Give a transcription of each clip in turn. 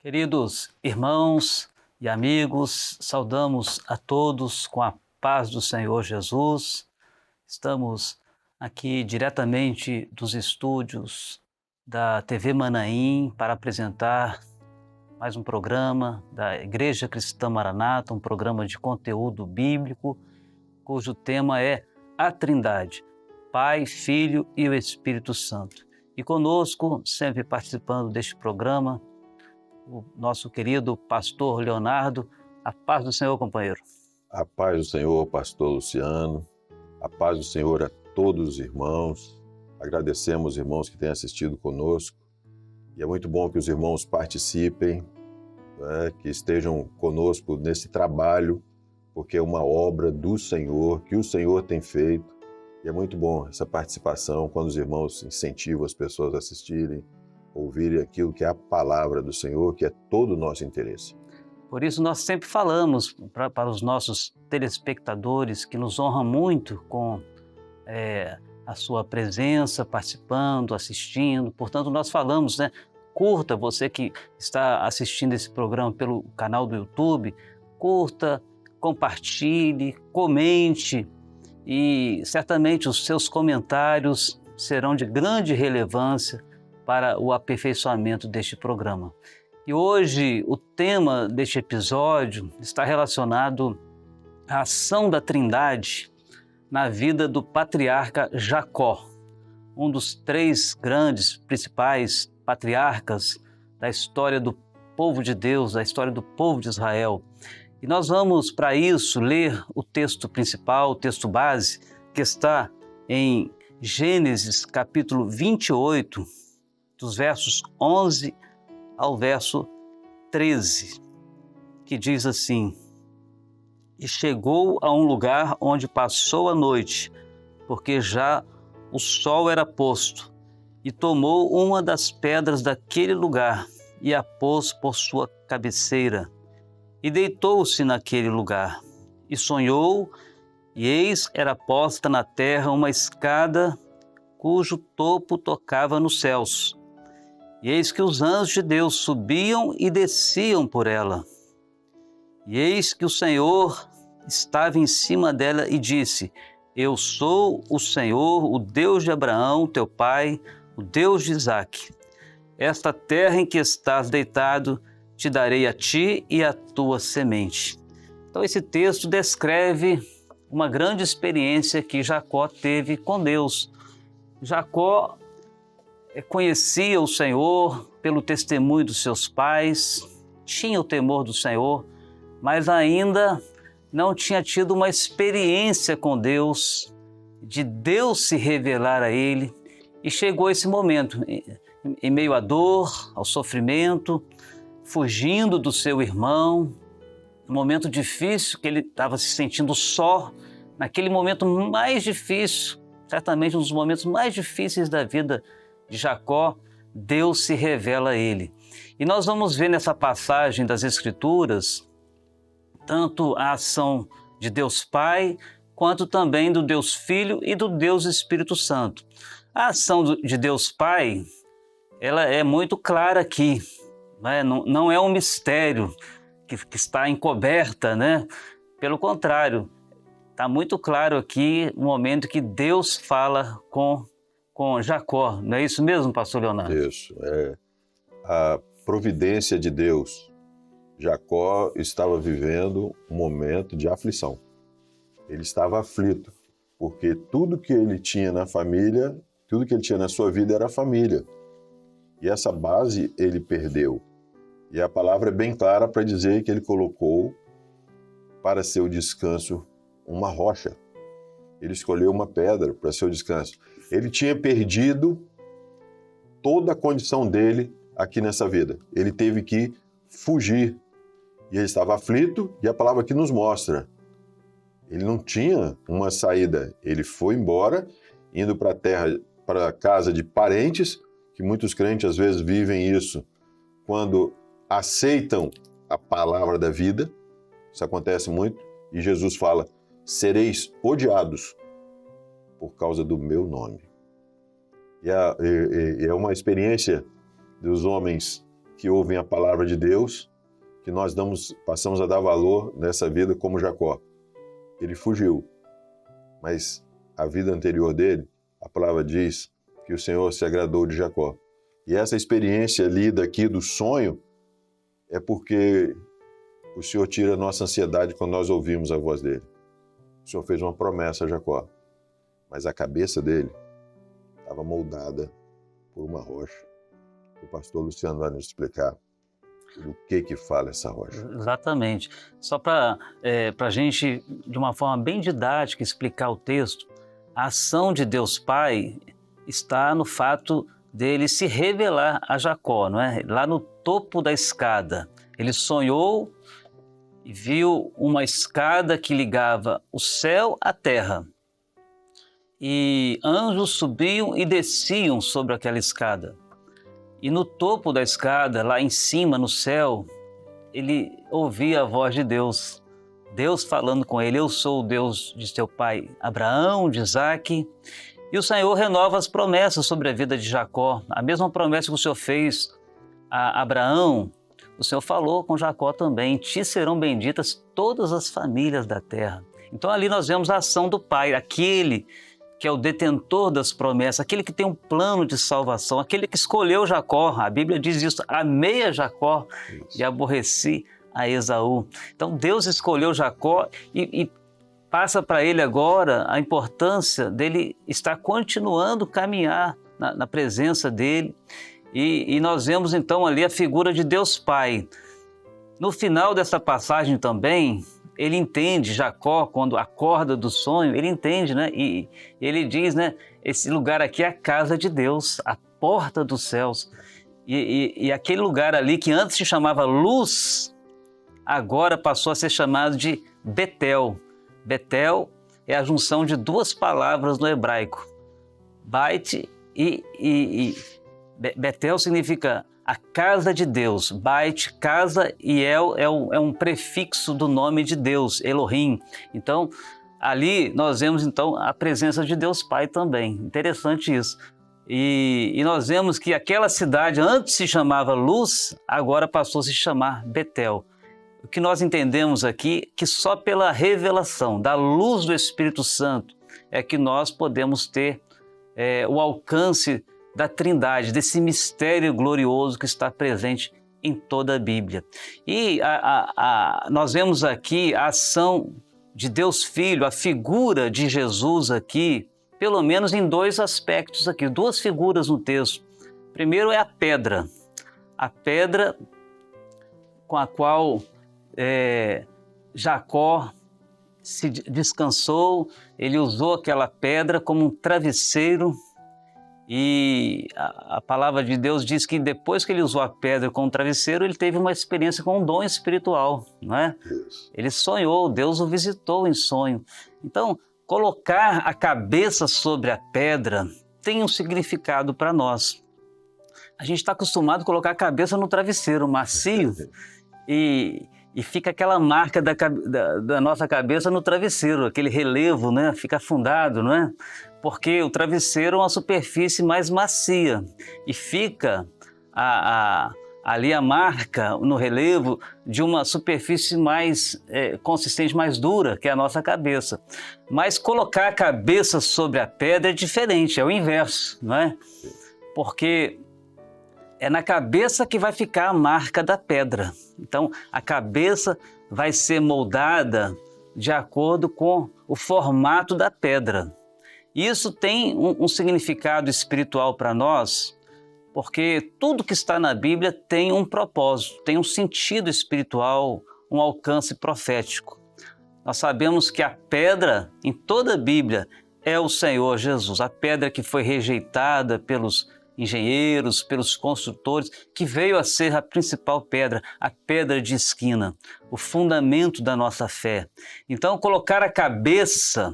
Queridos irmãos e amigos, saudamos a todos com a paz do Senhor Jesus. Estamos aqui diretamente dos estúdios da TV Manaim para apresentar mais um programa da Igreja Cristã Maranata, um programa de conteúdo bíblico, cujo tema é a Trindade, Pai, Filho e o Espírito Santo. E conosco, sempre participando deste programa, o nosso querido pastor Leonardo. A paz do Senhor, companheiro. A paz do Senhor, pastor Luciano. A paz do Senhor a todos os irmãos. Agradecemos os irmãos que têm assistido conosco. E é muito bom que os irmãos participem, que estejam conosco nesse trabalho, porque é uma obra do Senhor, que o Senhor tem feito. E é muito bom essa participação, quando os irmãos incentivam as pessoas a assistirem, ouvirem aquilo que é a palavra do Senhor, que é todo o nosso interesse. Por isso nós sempre falamos para os nossos telespectadores, que nos honra muito com a sua presença, participando, assistindo. Portanto, nós falamos, curta, você que está assistindo esse programa pelo canal do YouTube, curta, compartilhe, comente, e certamente os seus comentários serão de grande relevância para o aperfeiçoamento deste programa. E hoje o tema deste episódio está relacionado à ação da Trindade na vida do patriarca Jacó, um dos três grandes, principais patriarcas da história do povo de Deus, da história do povo de Israel. E nós vamos, para isso, ler o texto principal, o texto base, que está em Gênesis capítulo 28, dos versos 11 ao verso 13, que diz assim: E chegou a um lugar onde passou a noite, porque já o sol era posto, e tomou uma das pedras daquele lugar e a pôs por sua cabeceira, e deitou-se naquele lugar, e sonhou, e eis era posta na terra uma escada cujo topo tocava nos céus. E eis que os anjos de Deus subiam e desciam por ela. E eis que o Senhor estava em cima dela e disse: Eu sou o Senhor, o Deus de Abraão, teu pai, o Deus de Isaque. Esta terra em que estás deitado, te darei a ti e à tua semente. Então esse texto descreve uma grande experiência que Jacó teve com Deus. Jacó conhecia o Senhor pelo testemunho dos seus pais, tinha o temor do Senhor, mas ainda não tinha tido uma experiência com Deus, de Deus se revelar a ele. E chegou esse momento, em meio à dor, ao sofrimento, fugindo do seu irmão, um momento difícil que ele estava se sentindo só, naquele momento mais difícil, certamente um dos momentos mais difíceis da vida de Jacó, Deus se revela a ele. E nós vamos ver nessa passagem das Escrituras tanto a ação de Deus Pai, quanto também do Deus Filho e do Deus Espírito Santo. A ação de Deus Pai, ela é muito clara aqui, não é um mistério que está encoberta, Pelo contrário, está muito claro aqui o momento que Deus fala com Jacó. Não é isso mesmo, pastor Leonardo? Isso, a providência de Deus. Jacó estava vivendo um momento de aflição. Ele estava aflito, porque tudo que ele tinha na família, tudo que ele tinha na sua vida era a família. E essa base ele perdeu. E a palavra é bem clara para dizer que ele colocou para seu descanso uma rocha. Ele escolheu uma pedra para seu descanso. Ele tinha perdido toda a condição dele aqui nessa vida. Ele teve que fugir. E ele estava aflito, e a palavra aqui nos mostra. Ele não tinha uma saída. Ele foi embora, indo para a terra, para a casa de parentes, que muitos crentes às vezes vivem isso, quando aceitam a palavra da vida. Isso acontece muito. E Jesus fala: sereis odiados por causa do meu nome. E é uma experiência dos homens que ouvem a palavra de Deus, que nós passamos a dar valor nessa vida como Jacó. Ele fugiu, mas a vida anterior dele, a palavra diz que o Senhor se agradou de Jacó. E essa experiência lida aqui do sonho é porque o Senhor tira a nossa ansiedade quando nós ouvimos a voz dele. O Senhor fez uma promessa a Jacó, mas a cabeça dele estava moldada por uma rocha. O pastor Luciano vai nos explicar do que fala essa rocha. Exatamente. Só para a gente, de uma forma bem didática, explicar o texto, a ação de Deus Pai está no fato dele se revelar a Jacó, não é? Lá no topo da escada. Ele sonhou e viu uma escada que ligava o céu à terra. E anjos subiam e desciam sobre aquela escada. E no topo da escada, lá em cima, no céu, ele ouvia a voz de Deus. Deus falando com ele: eu sou o Deus de teu pai Abraão, de Isaque. E o Senhor renova as promessas sobre a vida de Jacó. A mesma promessa que o Senhor fez a Abraão, o Senhor falou com Jacó também: em ti serão benditas todas as famílias da terra. Então ali nós vemos a ação do Pai, aquele que é o detentor das promessas, aquele que tem um plano de salvação, aquele que escolheu Jacó. A Bíblia diz isso: amei a Jacó e aborreci a Esaú. Então Deus escolheu Jacó e passa para ele agora a importância dele estar continuando a caminhar na presença dele. E nós vemos então ali a figura de Deus Pai. No final dessa passagem também, ele entende, Jacó, quando acorda do sonho, ele entende, né? E ele diz, né? Esse lugar aqui é a casa de Deus, a porta dos céus. E aquele lugar ali que antes se chamava Luz, agora passou a ser chamado de Betel. Betel é a junção de duas palavras no hebraico. Bait e Betel significa a casa de Deus. Bait, casa, e El é um prefixo do nome de Deus, Elohim. Então, ali nós vemos então a presença de Deus Pai também. Interessante isso. E nós vemos que aquela cidade antes se chamava Luz, agora passou a se chamar Betel. O que nós entendemos aqui que só pela revelação da luz do Espírito Santo é que nós podemos ter o alcance da Trindade, desse mistério glorioso que está presente em toda a Bíblia. E nós vemos aqui a ação de Deus Filho, a figura de Jesus aqui, pelo menos em dois aspectos aqui, duas figuras no texto. Primeiro é a pedra com a qual Jacó se descansou. Ele usou aquela pedra como um travesseiro. E a palavra de Deus diz que depois que ele usou a pedra como travesseiro, ele teve uma experiência com um dom espiritual, não é? Ele sonhou, Deus o visitou em sonho. Então, colocar a cabeça sobre a pedra tem um significado para nós. A gente está acostumado a colocar a cabeça no travesseiro macio e fica aquela marca da nossa cabeça no travesseiro, aquele relevo, né? Fica afundado, não é? Porque o travesseiro é uma superfície mais macia e fica ali a marca no relevo de uma superfície mais consistente, mais dura, que é a nossa cabeça. Mas colocar a cabeça sobre a pedra é diferente, é o inverso, não é? Porque é na cabeça que vai ficar a marca da pedra. Então, a cabeça vai ser moldada de acordo com o formato da pedra. Isso tem um significado espiritual para nós, porque tudo que está na Bíblia tem um propósito, tem um sentido espiritual, um alcance profético. Nós sabemos que a pedra em toda a Bíblia é o Senhor Jesus, a pedra que foi rejeitada pelos engenheiros, pelos construtores, que veio a ser a principal pedra, a pedra de esquina, o fundamento da nossa fé. Então, colocar a cabeça,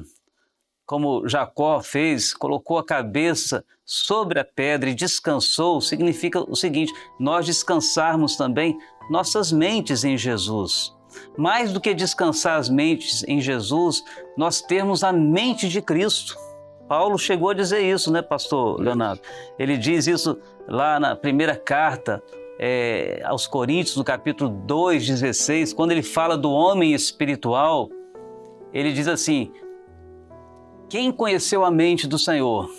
como Jacó fez, colocou a cabeça sobre a pedra e descansou, significa o seguinte: nós descansarmos também nossas mentes em Jesus. Mais do que descansar as mentes em Jesus, nós termos a mente de Cristo. Paulo chegou a dizer isso, né, pastor Leonardo? Ele diz isso lá na primeira carta aos Coríntios, no capítulo 2:16, quando ele fala do homem espiritual, ele diz assim: quem conheceu a mente do Senhor?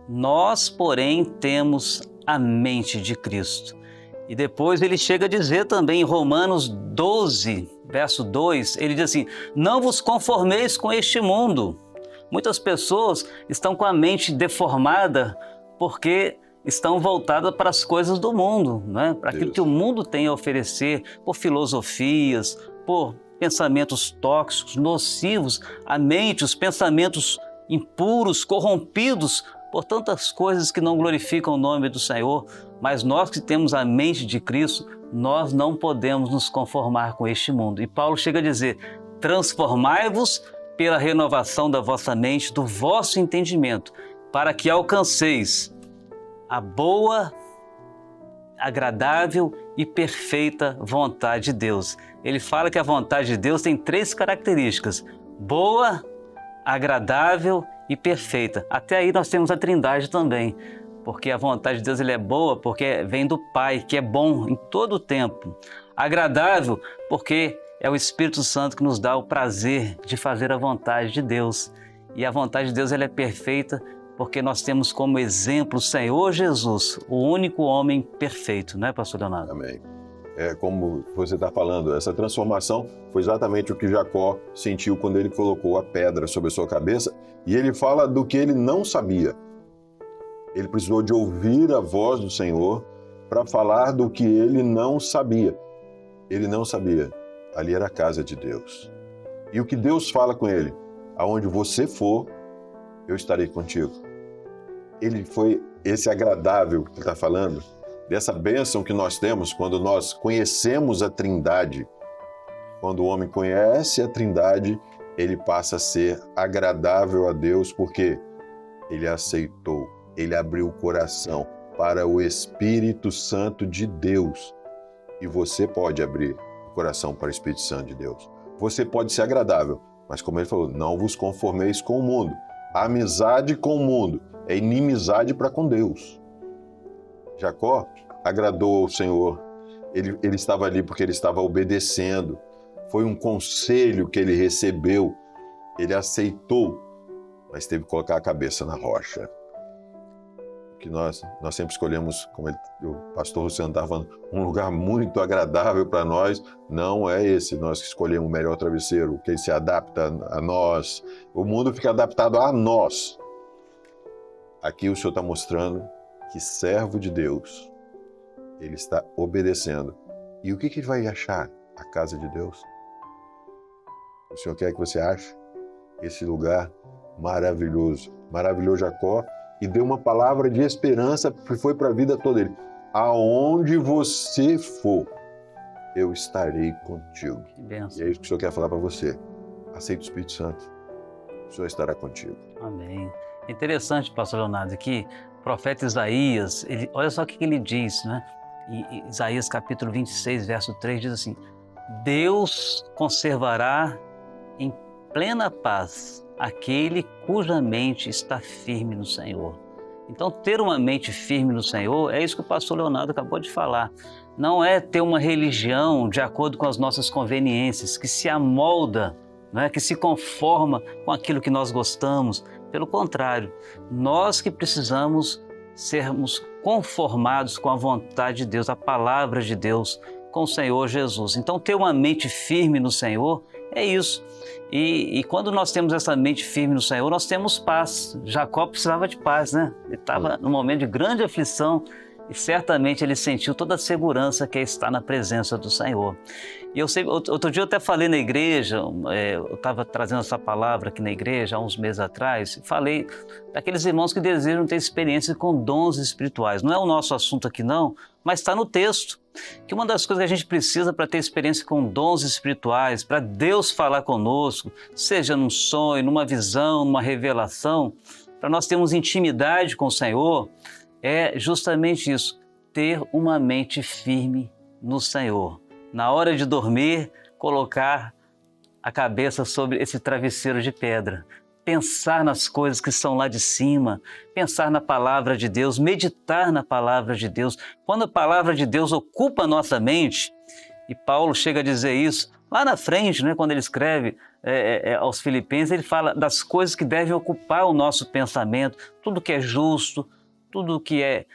Nós, porém, temos a mente de Cristo. E depois ele chega a dizer também em Romanos 12, verso 2, ele diz assim: não vos conformeis com este mundo. Muitas pessoas estão com a mente deformada porque estão voltadas para as coisas do mundo, né? Para aquilo que o mundo tem a oferecer, por filosofias, por pensamentos tóxicos, nocivos à mente, os pensamentos impuros, corrompidos por tantas coisas que não glorificam o nome do Senhor. Mas nós que temos a mente de Cristo, nós não podemos nos conformar com este mundo. E Paulo chega a dizer: transformai-vos pela renovação da vossa mente, do vosso entendimento, para que alcanceis a boa, agradável e perfeita vontade de Deus. Ele fala que a vontade de Deus tem 3 características: boa, agradável e perfeita. Até aí nós temos a Trindade também, porque a vontade de Deus é boa, porque vem do Pai, que é bom em todo o tempo. Agradável, porque é o Espírito Santo que nos dá o prazer de fazer a vontade de Deus. E a vontade de Deus é perfeita, porque nós temos como exemplo o Senhor Jesus, o único homem perfeito, não é, pastor Leonardo? Amém. Como você está falando, essa transformação foi exatamente o que Jacó sentiu quando ele colocou a pedra sobre a sua cabeça, e ele fala do que ele não sabia. Ele precisou de ouvir a voz do Senhor para falar do que ele não sabia. Ele não sabia. Ali era a casa de Deus. E o que Deus fala com ele: aonde você for, eu estarei contigo. Ele foi esse agradável que está falando, dessa bênção que nós temos quando nós conhecemos a Trindade. Quando o homem conhece a Trindade, ele passa a ser agradável a Deus, porque ele aceitou, ele abriu o coração para o Espírito Santo de Deus. E você pode abrir o coração para o Espírito Santo de Deus. Você pode ser agradável, mas como ele falou, não vos conformeis com o mundo. A amizade com o mundo é inimizade para com Deus. Jacó agradou ao Senhor. Ele estava ali porque ele estava obedecendo. Foi um conselho que ele recebeu. Ele aceitou, mas teve que colocar a cabeça na rocha. Que nós sempre escolhemos, como o pastor Luciano estava falando, um lugar muito agradável para nós. Não é esse, nós que escolhemos o melhor travesseiro, que se adapta a nós. O mundo fica adaptado a nós. Aqui o Senhor está mostrando que servo de Deus, ele está obedecendo. E o que ele vai achar? A casa de Deus. O Senhor quer que você ache esse lugar maravilhoso. Maravilhou Jacó e deu uma palavra de esperança que foi para a vida toda dele. Aonde você for, eu estarei contigo. Que bênção. E é isso que o Senhor quer falar para você. Aceite o Espírito Santo. O Senhor estará contigo. Amém. Interessante, pastor Leonardo, que o profeta Isaías, olha só o que ele diz, né? Em Isaías capítulo 26, verso 3, diz assim: Deus conservará em plena paz aquele cuja mente está firme no Senhor. Então, ter uma mente firme no Senhor é isso que o pastor Leonardo acabou de falar. Não é ter uma religião de acordo com as nossas conveniências, que se amolda, não é? Que se conforma com aquilo que nós gostamos. Pelo contrário, nós que precisamos sermos conformados com a vontade de Deus, a palavra de Deus, com o Senhor Jesus. Então, ter uma mente firme no Senhor é isso. E quando nós temos essa mente firme no Senhor, nós temos paz. Jacó precisava de paz, né? Ele estava num momento de grande aflição e certamente ele sentiu toda a segurança que é estar na presença do Senhor. E eu sei, outro dia eu até falei na igreja, eu estava trazendo essa palavra aqui na igreja há uns meses atrás, falei daqueles irmãos que desejam ter experiência com dons espirituais. Não é o nosso assunto aqui não, mas está no texto. Que uma das coisas que a gente precisa para ter experiência com dons espirituais, para Deus falar conosco, seja num sonho, numa visão, numa revelação, para nós termos intimidade com o Senhor, é justamente isso, ter uma mente firme no Senhor. Na hora de dormir, colocar a cabeça sobre esse travesseiro de pedra. pensar nas coisas que estão lá de cima, pensar na palavra de Deus, meditar na palavra de Deus. Quando a palavra de Deus ocupa a nossa mente, e Paulo chega a dizer isso lá na frente, né, quando ele escreve aos Filipenses, ele fala das coisas que devem ocupar o nosso pensamento, tudo que é justo, tudo que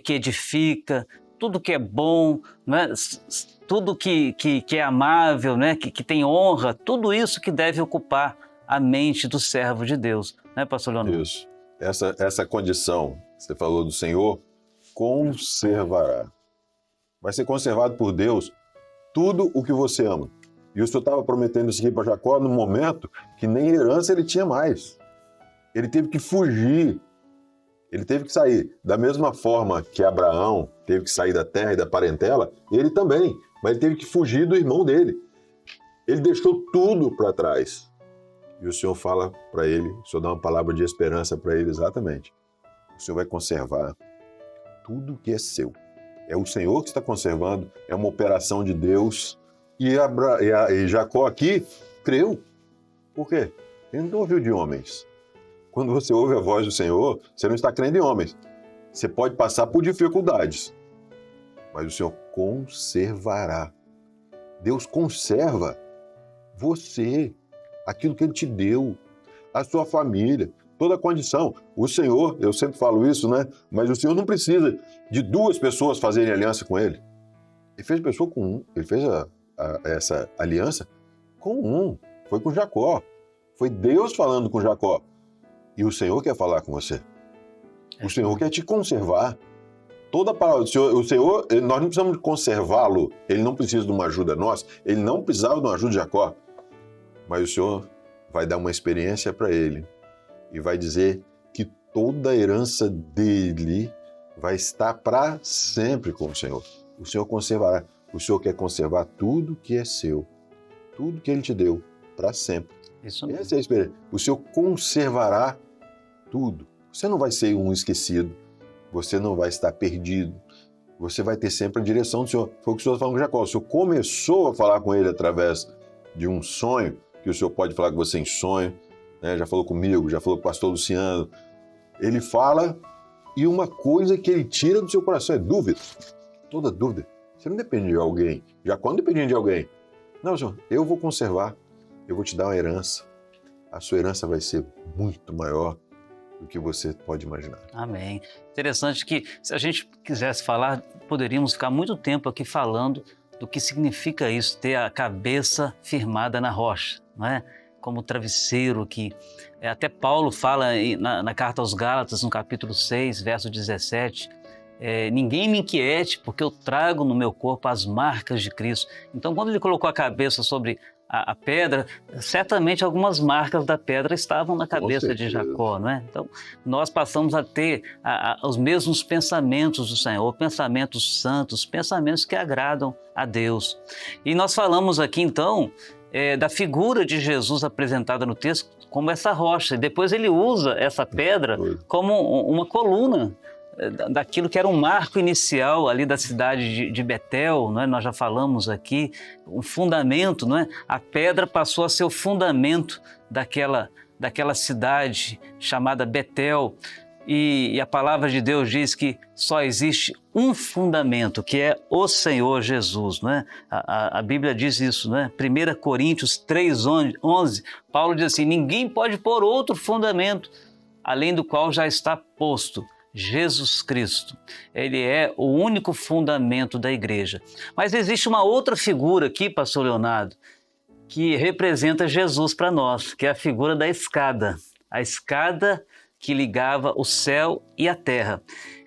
que edifica, tudo que é bom, né? Tudo que é amável, né? que tem honra, tudo isso que deve ocupar a mente do servo de Deus, né, pastor Leonardo? Isso. Essa condição, você falou do Senhor, conservará. Vai ser conservado por Deus tudo o que você ama. E o Senhor estava prometendo isso aqui para Jacó no momento que nem herança ele tinha mais. Ele teve que fugir. Ele teve que sair. Da mesma forma que Abraão teve que sair da terra e da parentela, ele também. Mas ele teve que fugir do irmão dele. Ele deixou tudo para trás. E o Senhor fala para ele, o Senhor dá uma palavra de esperança para ele exatamente. O Senhor vai conservar tudo que é seu. É o Senhor que está conservando, é uma operação de Deus. E Jacó aqui creu. Por quê? Ele não ouviu de homens. Quando você ouve a voz do Senhor, você não está crendo em homens. Você pode passar por dificuldades, mas o Senhor conservará. Deus conserva você, aquilo que Ele te deu, a sua família, toda a condição. O Senhor, eu sempre falo isso, né? Mas o Senhor não precisa de duas pessoas fazerem aliança com Ele. Ele fez pessoa com um. Ele fez essa aliança com um. Foi com Jacó. Foi Deus falando com Jacó. E o Senhor quer falar com você. O Senhor quer te conservar. Toda a palavra do Senhor, nós não precisamos conservá-lo. Ele não precisa de uma ajuda nossa. Ele não precisava de uma ajuda de Jacó. Mas o Senhor vai dar uma experiência para ele. E vai dizer que toda a herança dele vai estar para sempre com o Senhor. O Senhor conservará. O Senhor quer conservar tudo que é seu. Tudo que Ele te deu, para sempre. Isso mesmo. Essa é a experiência. O Senhor conservará tudo. Você não vai ser um esquecido. Você não vai estar perdido. Você vai ter sempre a direção do Senhor. Foi o que o Senhor falou com Jacó. O Senhor começou a falar com ele através de um sonho, que o Senhor pode falar com você em sonho, né? Já falou comigo, já falou com o pastor Luciano. Ele fala e uma coisa que ele tira do seu coração é dúvida. Toda dúvida. Você não depende de alguém. Jacó não dependia de alguém. Não, Senhor, eu vou conservar. Eu vou te dar uma herança. A sua herança vai ser muito maior do que você pode imaginar. Amém. Interessante que, se a gente quisesse falar, poderíamos ficar muito tempo aqui falando do que significa isso, ter a cabeça firmada na rocha, não é? Como travesseiro que... até Paulo fala na carta aos Gálatas, no capítulo 6, verso 17, ninguém me inquiete, porque eu trago no meu corpo as marcas de Cristo. Então, quando ele colocou a cabeça sobre a pedra, certamente algumas marcas da pedra estavam na cabeça de Jacó, não é? Então, nós passamos a ter os mesmos pensamentos do Senhor, pensamentos santos, pensamentos que agradam a Deus. E nós falamos aqui, então, da figura de Jesus apresentada no texto como essa rocha. E depois ele usa essa pedra como uma coluna daquilo que era um marco inicial ali da cidade de Betel, não é? Nós já falamos aqui, um fundamento, não é? A pedra passou a ser o fundamento daquela cidade chamada Betel. E a palavra de Deus diz que só existe um fundamento, que é o Senhor Jesus, não é? A Bíblia diz isso, não é? 1 Coríntios 3:11, Paulo diz assim: ninguém pode pôr outro fundamento, além do qual já está posto Jesus Cristo. Ele é o único fundamento da igreja. Mas existe uma outra figura aqui, pastor Leonardo, que representa Jesus para nós, que é a figura da escada. A escada que ligava o céu e a terra.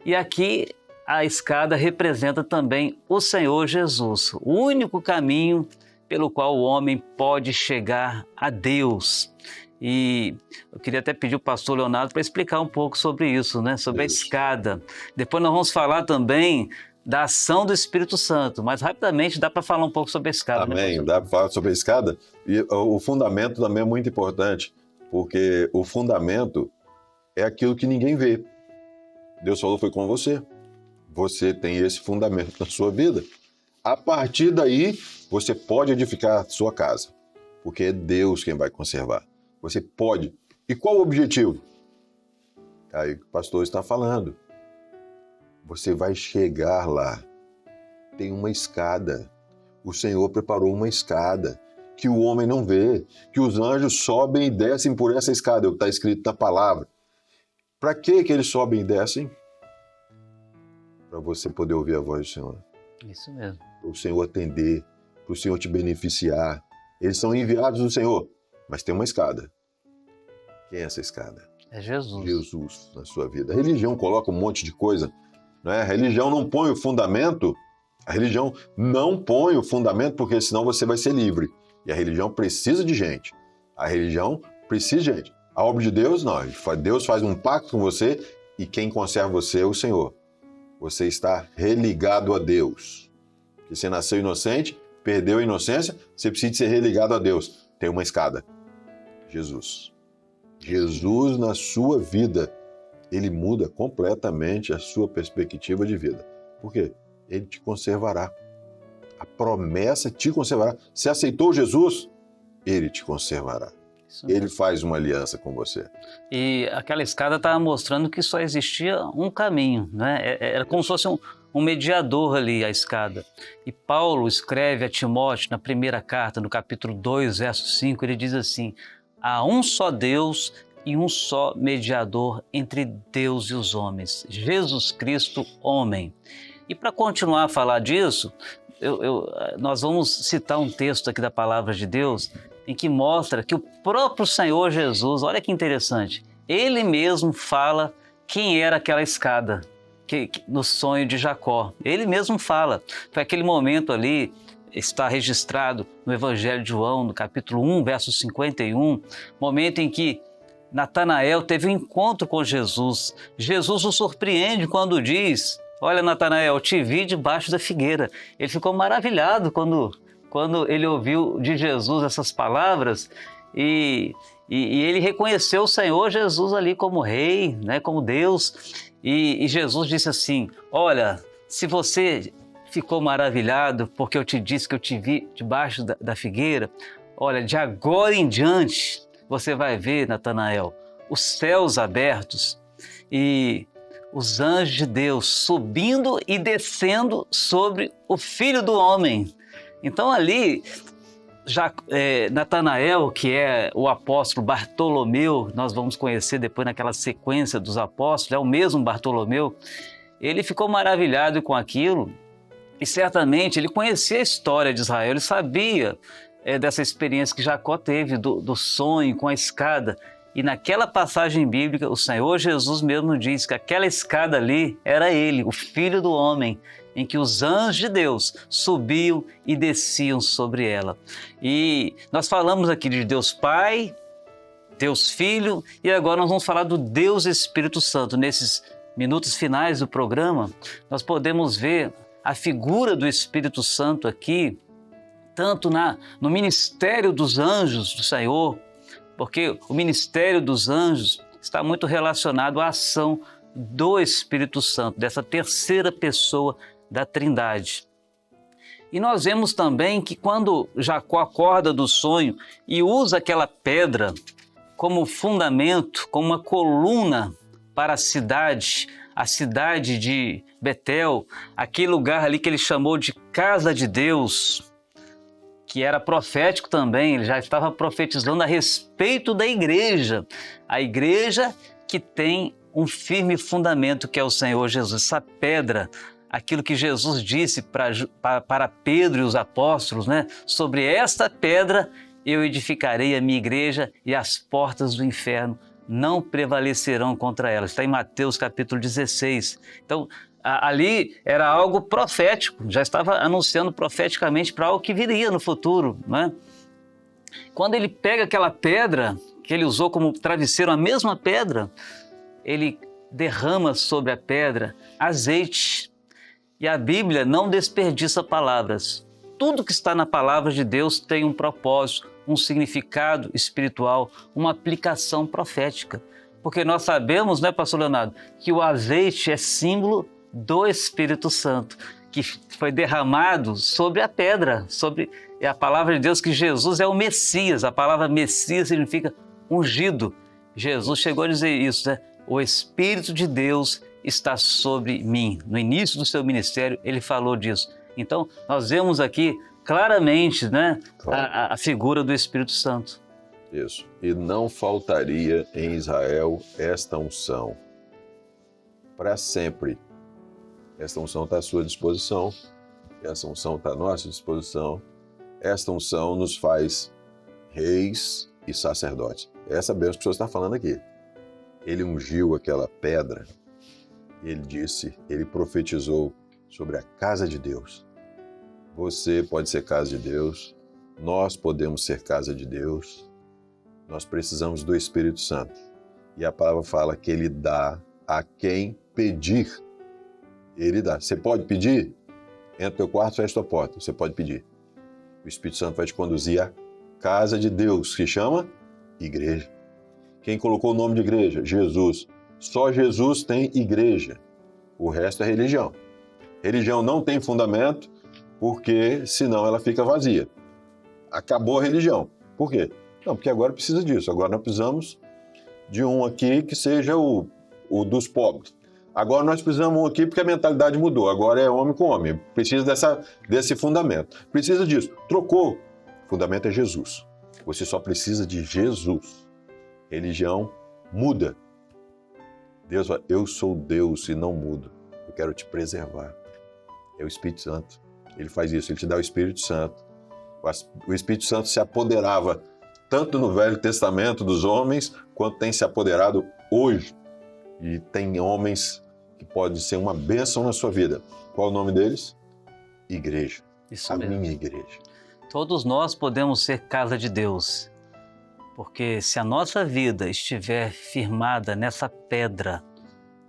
E aqui a escada representa também o Senhor Jesus, o único caminho pelo qual o homem pode chegar a Deus. E eu queria até pedir o pastor Leonardo para explicar um pouco sobre isso, né? Sobre a escada. Depois nós vamos falar também da ação do Espírito Santo, mas rapidamente dá para falar um pouco sobre a escada. Amém, né, dá para falar sobre a escada. E o fundamento também é muito importante, porque o fundamento é aquilo que ninguém vê. Deus falou, foi com você. Você tem esse fundamento na sua vida. A partir daí, você pode edificar a sua casa, porque é Deus quem vai conservar. Você pode E qual o objetivo? Aí o pastor está falando. Você vai chegar lá. Tem uma escada. O Senhor preparou uma escada que o homem não vê, que os anjos sobem e descem por essa escada, é o que está escrito na palavra. Para que eles sobem e descem? Para você poder ouvir a voz do Senhor. Isso mesmo. Para o Senhor atender, para o Senhor te beneficiar. Eles são enviados do Senhor, mas tem uma escada. Quem é essa escada? É Jesus. Jesus na sua vida. A religião coloca um monte de coisa, né? A religião não põe o fundamento. A religião não põe o fundamento porque senão você vai ser livre. E a religião precisa de gente. A religião precisa de gente. A obra de Deus, não. Deus faz um pacto com você e quem conserva você é o Senhor. Você está religado a Deus. Porque você nasceu inocente, perdeu a inocência, você precisa ser religado a Deus. Tem uma escada. Jesus. Jesus na sua vida, ele muda completamente a sua perspectiva de vida. Por quê? Ele te conservará. A promessa te conservará. Se aceitou Jesus, ele te conservará. Ele faz uma aliança com você. E aquela escada estava mostrando que só existia um caminho, né? Era como se fosse um mediador ali, a escada. E Paulo escreve a Timóteo, na primeira carta, no capítulo 2, verso 5, ele diz assim: há um só Deus e um só mediador entre Deus e os homens, Jesus Cristo, homem. E para continuar a falar disso, nós vamos citar um texto aqui da Palavra de Deus em que mostra que o próprio Senhor Jesus, olha que interessante, ele mesmo fala quem era aquela escada no sonho de Jacó. Ele mesmo fala. Foi aquele momento ali, está registrado no Evangelho de João, no capítulo 1, verso 51, momento em que Natanael teve um encontro com Jesus. Jesus o surpreende quando diz: olha, Natanael, eu te vi debaixo da figueira. Ele ficou maravilhado quando ele ouviu de Jesus essas palavras e ele reconheceu o Senhor Jesus ali como rei, né, como Deus. E Jesus disse assim: olha, se você ficou maravilhado porque eu te disse que eu te vi debaixo da figueira, olha, de agora em diante você vai ver, Natanael, os céus abertos e os anjos de Deus subindo e descendo sobre o Filho do Homem. Então ali, Natanael, que é o apóstolo Bartolomeu, nós vamos conhecer depois naquela sequência dos apóstolos, é o mesmo Bartolomeu, ele ficou maravilhado com aquilo e certamente ele conhecia a história de Israel, ele sabia dessa experiência que Jacó teve do sonho com a escada. E naquela passagem bíblica, o Senhor Jesus mesmo diz que aquela escada ali era ele, o Filho do Homem, em que os anjos de Deus subiam e desciam sobre ela. E nós falamos aqui de Deus Pai, Deus Filho, e agora nós vamos falar do Deus Espírito Santo. Nesses minutos finais do programa, nós podemos ver a figura do Espírito Santo aqui, tanto no ministério dos anjos do Senhor, porque o ministério dos anjos está muito relacionado à ação do Espírito Santo, dessa terceira pessoa da Trindade. E nós vemos também que quando Jacó acorda do sonho e usa aquela pedra como fundamento, como uma coluna para a cidade de Betel, aquele lugar ali que ele chamou de Casa de Deus, que era profético também, ele já estava profetizando a respeito da igreja, a igreja que tem um firme fundamento que é o Senhor Jesus, essa pedra, aquilo que Jesus disse para Pedro e os apóstolos, né? Sobre esta pedra eu edificarei a minha igreja e as portas do inferno não prevalecerão contra ela. Está em Mateus capítulo 16. Então, ali era algo profético, já estava anunciando profeticamente para algo que viria no futuro, né? Quando ele pega aquela pedra que ele usou como travesseiro, a mesma pedra, ele derrama sobre a pedra azeite. E a Bíblia não desperdiça palavras. Tudo que está na palavra de Deus tem um propósito, um significado espiritual, uma aplicação profética. Porque nós sabemos, né, pastor Leonardo, que o azeite é símbolo do Espírito Santo, que foi derramado sobre a pedra, é a palavra de Deus que Jesus é o Messias. A palavra Messias significa ungido. Jesus chegou a dizer isso, né? O Espírito de Deus está sobre mim. No início do seu ministério, ele falou disso. Então, nós vemos aqui claramente, né, Claro. a figura do Espírito Santo. Isso. E não faltaria em Israel esta unção para sempre. Esta unção está à sua disposição. Essa unção está à nossa disposição. Esta unção nos faz reis e sacerdotes. Essa bênção que o senhor está falando aqui. Ele ungiu aquela pedra. Ele disse, ele profetizou sobre a casa de Deus. Você pode ser casa de Deus. Nós podemos ser casa de Deus. Nós precisamos do Espírito Santo. E a palavra fala que ele dá a quem pedir. Ele dá. Você pode pedir? Entra no teu quarto, fecha a tua porta. Você pode pedir. O Espírito Santo vai te conduzir à casa de Deus, que chama igreja. Quem colocou o nome de igreja? Jesus. Só Jesus tem igreja. O resto é religião. Religião não tem fundamento, porque senão ela fica vazia. Acabou a religião. Por quê? Não, porque agora precisa disso. Agora nós precisamos de um aqui que seja o dos pobres. Agora nós precisamos um aqui porque a mentalidade mudou. Agora é homem com homem. Precisa desse fundamento. Precisa disso. Trocou. O fundamento é Jesus. Você só precisa de Jesus. Religião muda. Deus fala, eu sou Deus e não mudo. Eu quero te preservar. É o Espírito Santo. Ele faz isso. Ele te dá o Espírito Santo. O Espírito Santo se apoderava tanto no Velho Testamento dos homens, quanto tem se apoderado hoje. E tem homens que podem ser uma bênção na sua vida. Qual o nome deles? Igreja. Isso a mesmo. minha igreja. Todos nós podemos ser casa de Deus, porque se a nossa vida estiver firmada nessa pedra,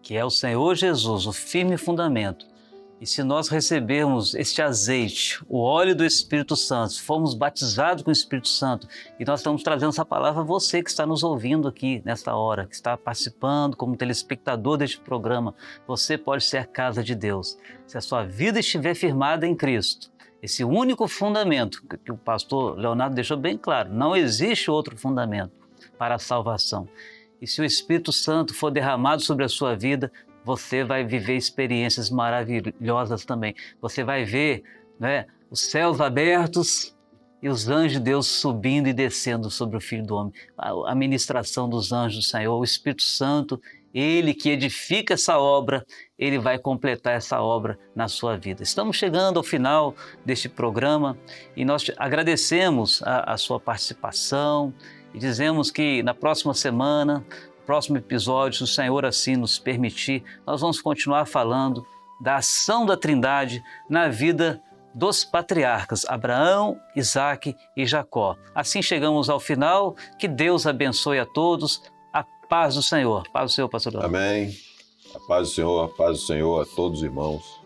que é o Senhor Jesus, o firme fundamento, e se nós recebermos este azeite, o óleo do Espírito Santo, fomos batizados com o Espírito Santo, e nós estamos trazendo essa palavra a você que está nos ouvindo aqui nesta hora, que está participando como telespectador deste programa, você pode ser a casa de Deus. Se a sua vida estiver firmada em Cristo, esse único fundamento que o pastor Leonardo deixou bem claro, não existe outro fundamento para a salvação. E se o Espírito Santo for derramado sobre a sua vida, você vai viver experiências maravilhosas também. Você vai ver, né, os céus abertos e os anjos de Deus subindo e descendo sobre o Filho do Homem. A ministração dos anjos do Senhor, o Espírito Santo, ele que edifica essa obra, ele vai completar essa obra na sua vida. Estamos chegando ao final deste programa e nós agradecemos a sua participação e dizemos que na próxima semana, próximo episódio, se o Senhor assim nos permitir, nós vamos continuar falando da ação da Trindade na vida dos patriarcas Abraão, Isaque e Jacó. Assim chegamos ao final, que Deus abençoe a todos, a paz do Senhor. Paz do Senhor, pastor Leonardo. Amém. A paz do Senhor a todos os irmãos.